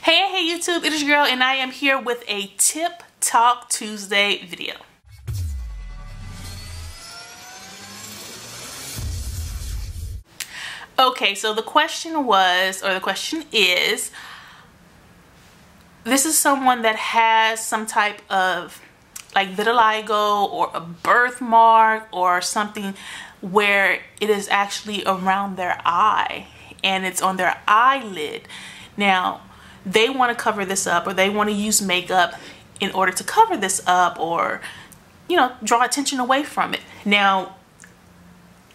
Hey YouTube, it is your girl and I am here with a Tip Talk Tuesday video. Okay, so the question is, this is someone that has some type of like vitiligo or a birthmark or something where it is actually around their eye and it's on their eyelid. Now, they want to cover this up, or they want to use makeup in order to cover this up, or, you know, draw attention away from it. Now,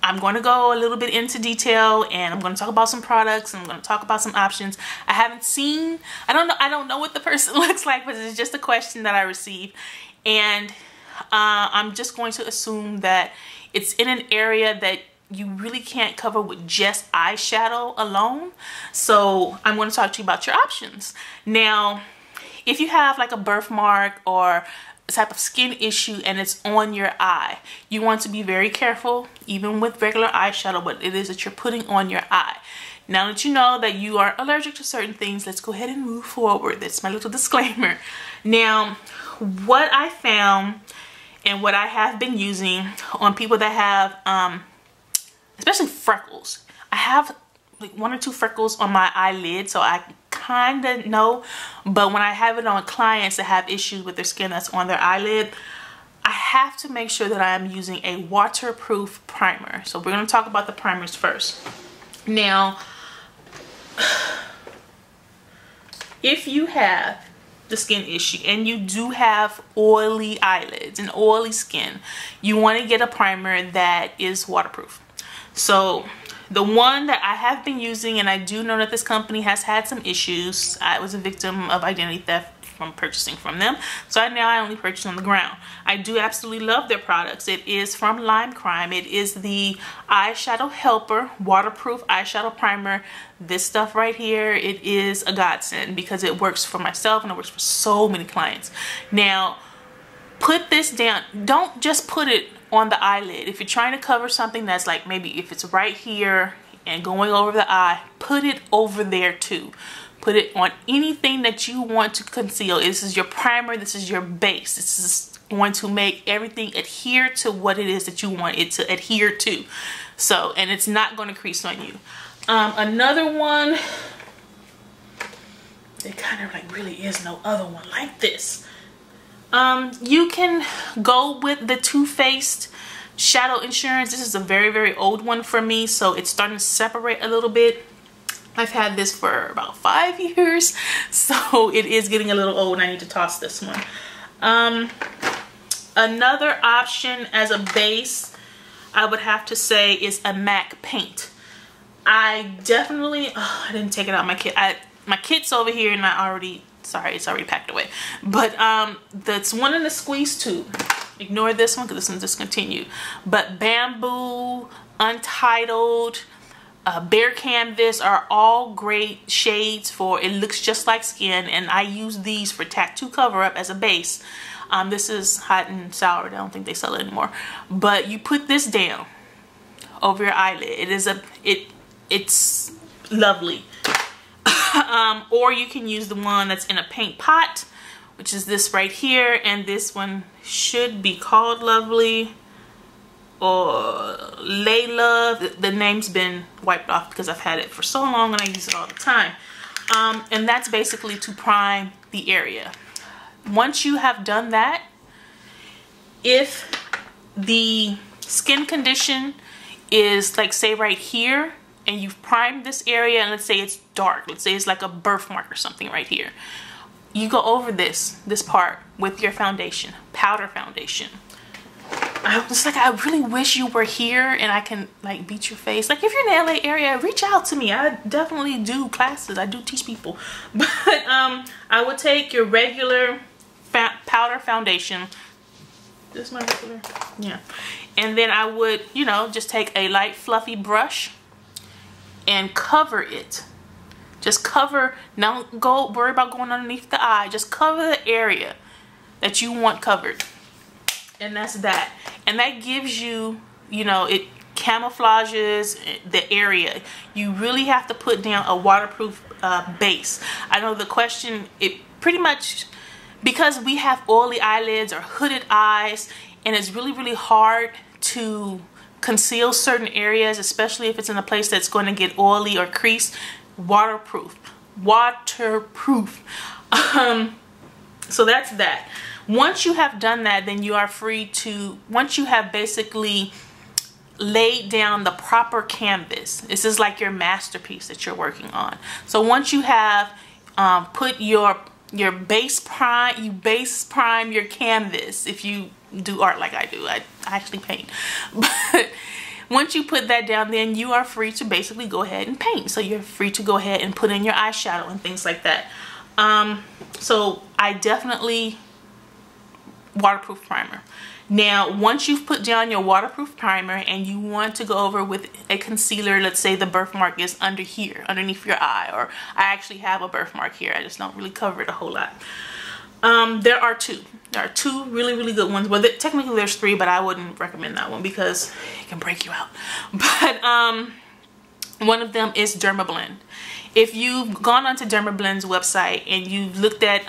I'm going to go a little bit into detail, and I'm going to talk about some products, and I'm going to talk about some options. I haven't seen, I don't know what the person looks like, but it's just a question that I received, and I'm just going to assume that it's in an area that you really can't cover with just eyeshadow alone. So I'm going to talk to you about your options. Now, if you have like a birthmark or a type of skin issue and it's on your eye, you want to be very careful, even with regular eyeshadow, what it is that you're putting on your eye. Now that you know that you are allergic to certain things, let's go ahead and move forward. That's my little disclaimer. Now, what I found and what I have been using on people that have especially freckles. I have like 1 or 2 freckles on my eyelid, so I kind of know. But when I have it on clients that have issues with their skin that's on their eyelid, I have to make sure that I am using a waterproof primer. So we're going to talk about the primers first. Now, if you have the skin issue and you do have oily eyelids and oily skin, you want to get a primer that is waterproof. So the one that I have been using, and I do know that this company has had some issues. I was a victim of identity theft from purchasing from them, so now I only purchase on the ground. I do absolutely love their products. It is from Lime Crime. It is the Eyeshadow Helper waterproof eyeshadow primer. This stuff right here, it is a godsend because it works for myself and it works for so many clients. Now, put this down. Don't just put it on the eyelid. If you're trying to cover something that's like, maybe if it's right here and going over the eye, put it over there too. Put it on anything that you want to conceal. This is your primer. This is your base. This is going to make everything adhere to what it is that you want it to adhere to. So, and it's not going to crease on you. Another one, there kind of like really is no other one like this. You can go with the Too Faced Shadow Insurance. This is a very old one for me, so it's starting to separate a little bit. I've had this for about 5 years, so it is getting a little old and I need to toss this one. Another option as a base, I would have to say, is a MAC paint. I definitely, I didn't take it out. My kit's over here and I already, sorry, it's already packed away. But that's one in the squeeze tube. Ignore this one because this one's discontinued. But Bamboo, Untitled, Bare Canvas are all great shades for, it looks just like skin, and I use these for tattoo cover up as a base. This is Hot and Sour. I don't think they sell it anymore. But you put this down over your eyelid. It is it's lovely. Or you can use the one that's in a paint pot, which is this right here, and this one should be called Lovely or Layla. The name's been wiped off because I've had it for so long and I use it all the time. And that's basically to prime the area. Once you have done that, if the skin condition is like, say right here, and you've primed this area, and let's say it's dark, let's say it's like a birthmark or something right here, you go over this part with your foundation, powder foundation. I was like, I really wish you were here and I can like beat your face. Like, if you're in the LA area, reach out to me. I definitely do classes. I do teach people. But I would take your regular powder foundation. This is my regular, yeah. And then I would, you know, just take a light fluffy brush and cover it. Just cover, don't go worry about going underneath the eye. Just cover the area that you want covered. And that's that. And that gives you, you know, it camouflages the area. You really have to put down a waterproof base. I know the question, it pretty much, because we have oily eyelids or hooded eyes, and it's really hard to conceal certain areas, especially if it's in a place that's going to get oily or crease. Waterproof. So that's that. Once you have done that, then you are free to, once you have basically laid down the proper canvas, this is like your masterpiece that you're working on. So once you have put your base prime, you base prime your canvas. If you do art like I do, I actually paint. But once you put that down, then you are free to basically go ahead and paint. So you're free to go ahead and put in your eyeshadow and things like that. So I definitely waterproof primer. Now, once you've put down your waterproof primer and you want to go over with a concealer, let's say the birthmark is under here, underneath your eye, or I actually have a birthmark here, I just don't really cover it a whole lot. There are two really good ones. Well, technically there's three, but I wouldn't recommend that one because it can break you out. But one of them is Dermablend. If you've gone onto Dermablend's website and you've looked at,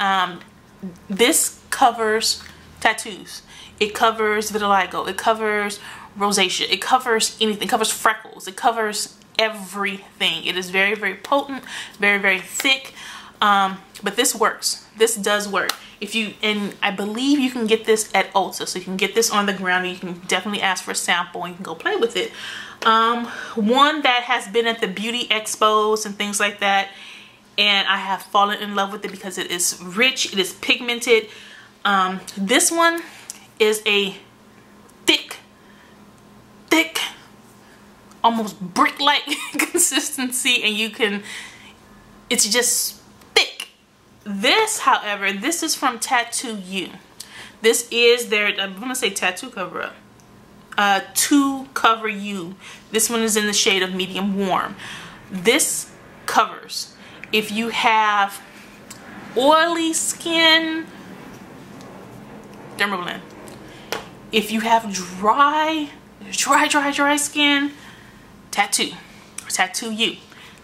this covers tattoos, it covers vitiligo, it covers rosacea, it covers anything, it covers freckles, it covers everything. It is very potent, very thick, but this works. This does work. If you, and I believe you can get this at Ulta, so you can get this on the ground and you can definitely ask for a sample and you can go play with it. One that has been at the beauty expos and things like that, and I have fallen in love with it because it is rich, it is pigmented. This one is a thick, almost brick-like consistency, and you can, it's just thick. This, however, this is from Tattoo You. This is their, I'm gonna say tattoo cover up. To Cover You. This one is in the shade of medium warm. This covers if you have oily skin, Dermablend. If you have dry skin, Tattoo You.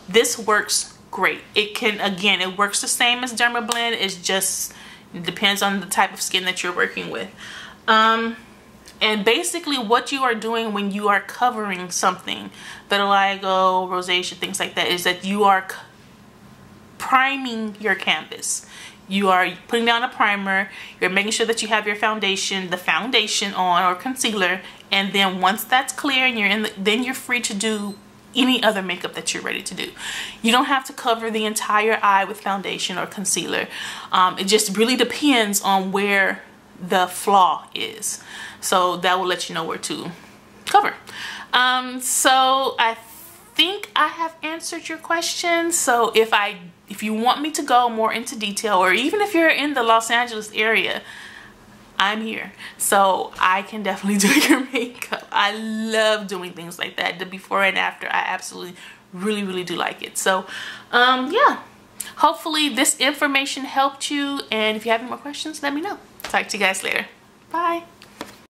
This works great. It can, again, it works the same as Dermablend. It's just, it depends on the type of skin that you're working with. And basically what you are doing when you are covering something, vitiligo, rosacea, things like that, is that you are priming your canvas. You are putting down a primer, you're making sure that you have your foundation, the foundation on, or concealer, and then once that's clear and you're in the, then you're free to do any other makeup that you're ready to do. You don't have to cover the entire eye with foundation or concealer. It just really depends on where the flaw is. So that will let you know where to cover. So I think I have answered your question. So if you want me to go more into detail, or even if you're in the Los Angeles area, I'm here. So I can definitely do your makeup. I love doing things like that. The before and after, I absolutely really do like it. So yeah, hopefully this information helped you, and if you have any more questions, let me know. Talk to you guys later. Bye.